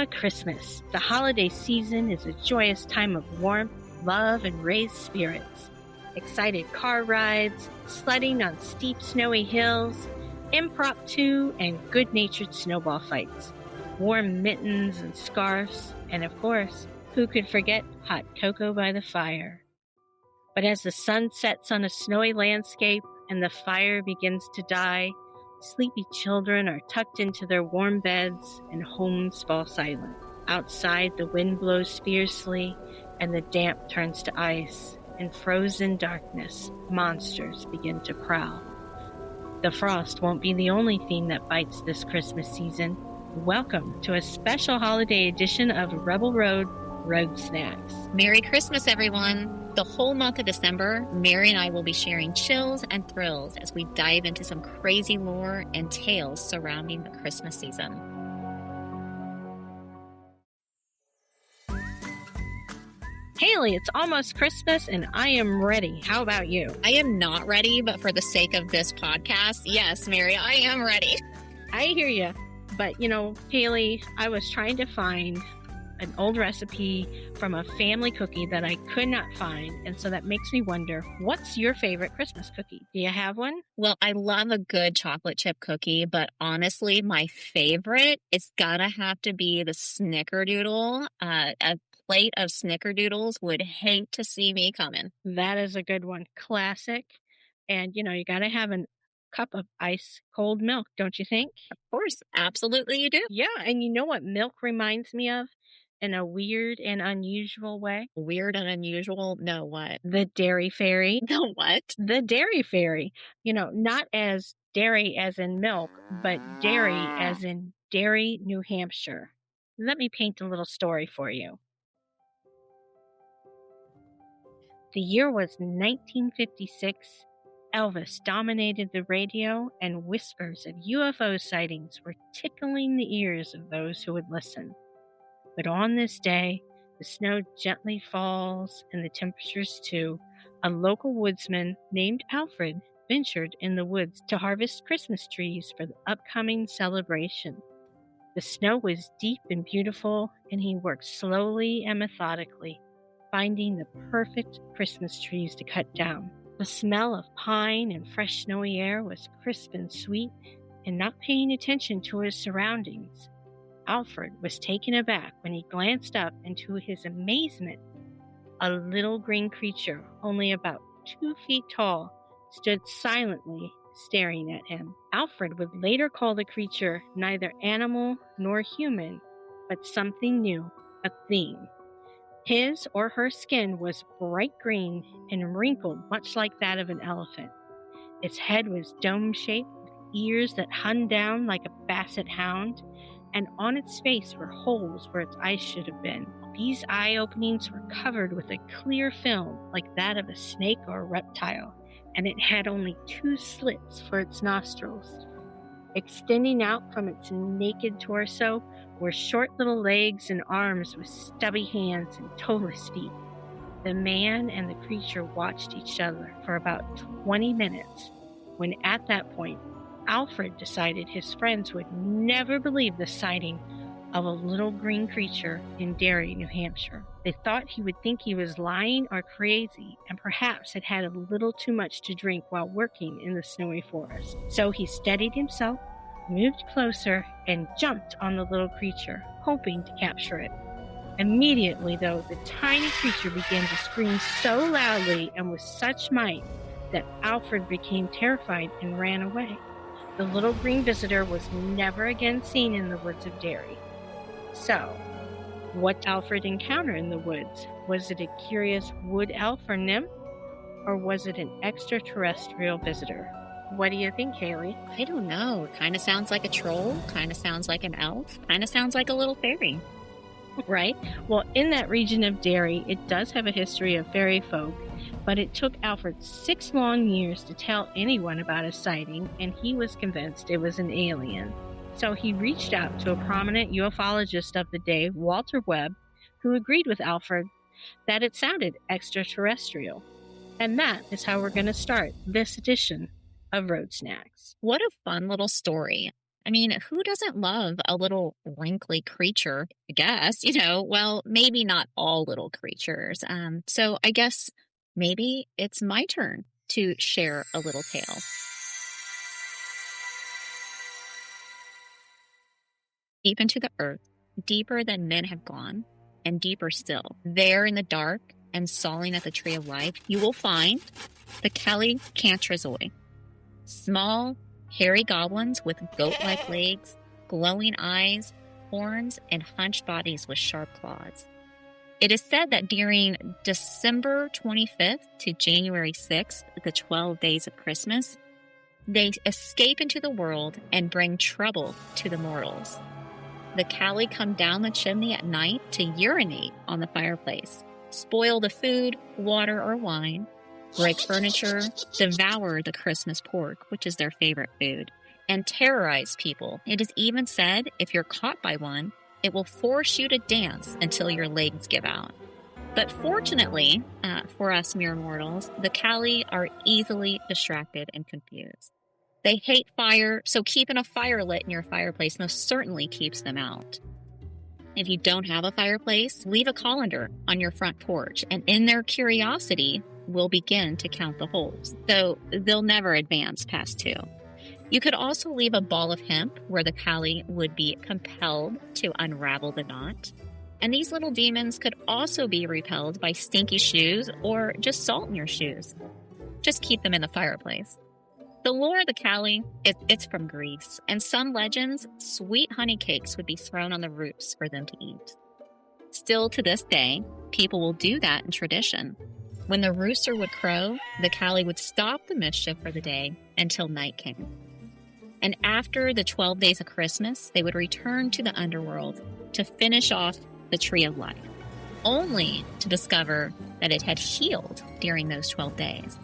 Christmas. The holiday season is a joyous time of warmth, love, and raised spirits. Excited car rides, sledding on steep snowy hills, impromptu and good-natured snowball fights, warm mittens and scarves, and of course, who could forget hot cocoa by the fire? But as the sun sets on a snowy landscape and the fire begins to die, sleepy children are tucked into their warm beds and homes fall silent. Outside, the wind blows fiercely and the damp turns to ice. In frozen darkness, monsters begin to prowl. The frost won't be the only thing that bites this Christmas season. Welcome to a special holiday edition of Rebel Road Snacks. Merry Christmas, everyone. The whole month of December, Mary and I will be sharing chills and thrills as we dive into some crazy lore and tales surrounding the Christmas season. Haley, it's almost Christmas and I am ready. How about you? I am not ready, but for the sake of this podcast, yes, Mary, I am ready. I hear you. But, Haley, I was trying to find an old recipe from a family cookie that I could not find. And so that makes me wonder, what's your favorite Christmas cookie? Do you have one? Well, I love a good chocolate chip cookie, but honestly, my favorite is gonna have to be the Snickerdoodle. A plate of Snickerdoodles would hate to see me coming. That is a good one. Classic. And, you got to have a cup of ice cold milk, don't you think? Of course. Absolutely you do. Yeah. And you know what milk reminds me of in a weird and unusual way? Weird and unusual? No, what? The Dairy Fairy. The what? The Dairy Fairy. Not as dairy as in milk, but dairy as in Derry, New Hampshire. Let me paint a little story for you. The year was 1956. Elvis dominated the radio, and whispers of UFO sightings were tickling the ears of those who would listen. But on this day, the snow gently falls, and the temperatures too. A local woodsman named Alfred ventured in the woods to harvest Christmas trees for the upcoming celebration. The snow was deep and beautiful, and he worked slowly and methodically, finding the perfect Christmas trees to cut down. The smell of pine and fresh snowy air was crisp and sweet, and not paying attention to his surroundings, Alfred was taken aback when he glanced up, and to his amazement, a little green creature, only about 2 feet tall, stood silently staring at him. Alfred would later call the creature neither animal nor human, but something new, a thing. His or her skin was bright green and wrinkled much like that of an elephant. Its head was dome-shaped with ears that hung down like a basset hound, and on its face were holes where its eyes should have been. These eye openings were covered with a clear film like that of a snake or a reptile, and it had only 2 slits for its nostrils. Extending out from its naked torso were short little legs and arms with stubby hands and toeless feet. The man and the creature watched each other for about 20 minutes, when at that point, Alfred decided his friends would never believe the sighting of a little green creature in Derry, New Hampshire. They thought he would think he was lying or crazy, and perhaps had had a little too much to drink while working in the snowy forest. So he steadied himself, moved closer, and jumped on the little creature, hoping to capture it. Immediately, though, the tiny creature began to scream so loudly and with such might that Alfred became terrified and ran away. The little green visitor was never again seen in the woods of Derry. So, what did Alfred encounter in the woods? Was it a curious wood elf or nymph? Or was it an extraterrestrial visitor? What do you think, Haley? I don't know. Kind of sounds like a troll. Kind of sounds like an elf. Kind of sounds like a little fairy. Right? Well, in that region of Derry, it does have a history of fairy folk, but it took Alfred 6 long years to tell anyone about his sighting, and he was convinced it was an alien. So he reached out to a prominent ufologist of the day, Walter Webb, who agreed with Alfred that it sounded extraterrestrial. And that is how we're going to start this edition of Road Snacks. What a fun little story. I mean, who doesn't love a little wrinkly creature? I guess, well, maybe not all little creatures. So I guess maybe it's my turn to share a little tale. Deep into the earth, deeper than men have gone, and deeper still, there in the dark and sawing at the tree of life, you will find the Kelly Cantrazoi. Small, hairy goblins with goat-like legs, glowing eyes, horns, and hunched bodies with sharp claws. It is said that during December 25th to January 6th, the 12 days of Christmas, they escape into the world and bring trouble to the mortals. The Callie come down the chimney at night to urinate on the fireplace, spoil the food, water, or wine, break furniture, devour the Christmas pork, which is their favorite food, and terrorize people. It is even said if you're caught by one, it will force you to dance until your legs give out. But fortunately, for us mere mortals, the Callie are easily distracted and confused. They hate fire, so keeping a fire lit in your fireplace most certainly keeps them out. If you don't have a fireplace, leave a colander on your front porch, and in their curiosity, will begin to count the holes, though they'll never advance past 2. You could also leave a ball of hemp where the Callie would be compelled to unravel the knot. And these little demons could also be repelled by stinky shoes or just salt in your shoes. Just keep them in the fireplace. The lore of the Callie, it's from Greece, and some legends, sweet honey cakes would be thrown on the roofs for them to eat. Still to this day, people will do that in tradition. When the rooster would crow, the Callie would stop the mischief for the day until night came. And after the 12 days of Christmas, they would return to the underworld to finish off the tree of life, only to discover that it had healed during those 12 days.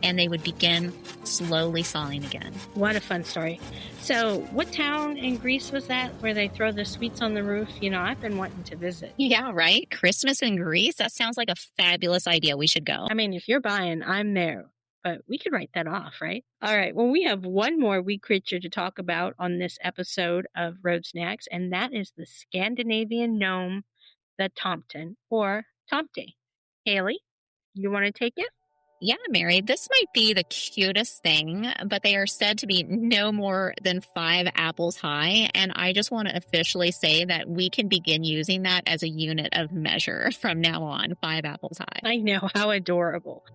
And they would begin slowly sawing again. What a fun story. So what town in Greece was that where they throw the sweets on the roof? I've been wanting to visit. Yeah, right? Christmas in Greece? That sounds like a fabulous idea. We should go. I mean, if you're buying, I'm there. But we could write that off, right? All right. Well, we have one more wee creature to talk about on this episode of Road Snacks, and that is the Scandinavian gnome, the Tompton, or Tompty. Haley, you want to take it? Yeah, Mary, this might be the cutest thing, but they are said to be no more than 5 apples high. And I just want to officially say that we can begin using that as a unit of measure from now on, 5 apples high. I know, how adorable.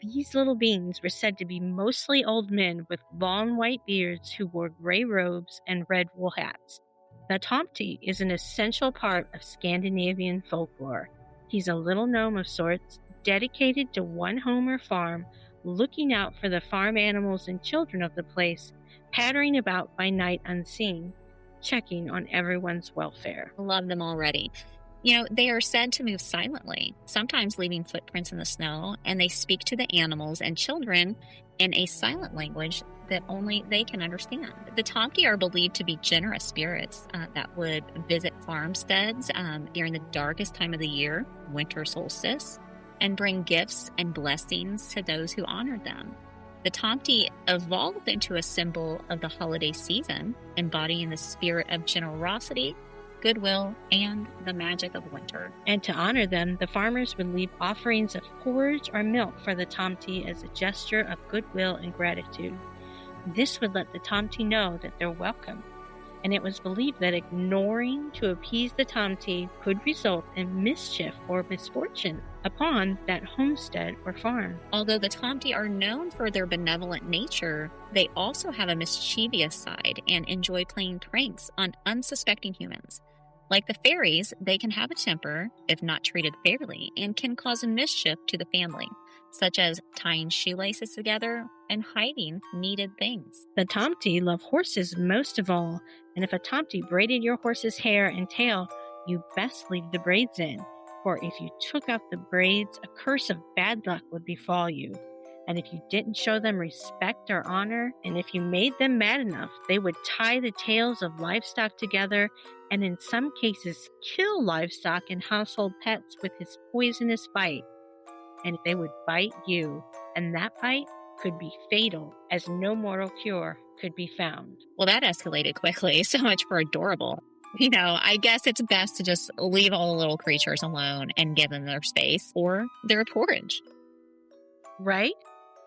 These little beings were said to be mostly old men with long white beards who wore gray robes and red wool hats. The Tompty is an essential part of Scandinavian folklore. He's a little gnome of sorts, dedicated to one home or farm, looking out for the farm animals and children of the place, pattering about by night unseen, checking on everyone's welfare. Love them already. They are said to move silently, sometimes leaving footprints in the snow, and they speak to the animals and children in a silent language that only they can understand. The Tompty are believed to be generous spirits that would visit farmsteads during the darkest time of the year, winter solstice, and bring gifts and blessings to those who honored them. The Tompty evolved into a symbol of the holiday season, embodying the spirit of generosity, goodwill, and the magic of winter. And to honor them, the farmers would leave offerings of porridge or milk for the Tompty as a gesture of goodwill and gratitude. This would let the Tompty know that they're welcome, and it was believed that ignoring to appease the Tompty could result in mischief or misfortune upon that homestead or farm. Although the Tompty are known for their benevolent nature, they also have a mischievous side and enjoy playing pranks on unsuspecting humans. Like the fairies, they can have a temper if not treated fairly and can cause mischief to the family, such as tying shoelaces together and hiding needed things. The Tompty love horses most of all, and if a Tompty braided your horse's hair and tail, you best leave the braids in, for if you took out the braids, a curse of bad luck would befall you. And if you didn't show them respect or honor, and if you made them mad enough, they would tie the tails of livestock together and in some cases kill livestock and household pets with his poisonous bite. And they would bite you, and that bite could be fatal, as no mortal cure could be found. Well, that escalated quickly. So much for adorable. I guess it's best to just leave all the little creatures alone and give them their space or their porridge. Right?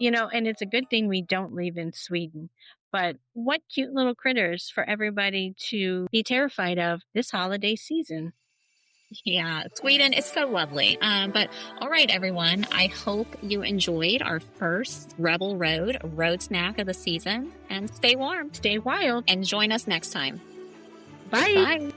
And it's a good thing we don't live in Sweden. But what cute little critters for everybody to be terrified of this holiday season. Yeah, Sweden is so lovely. But all right, everyone, I hope you enjoyed our first Rebel road snack of the season. And stay warm. Stay wild. And join us next time. Bye. Bye.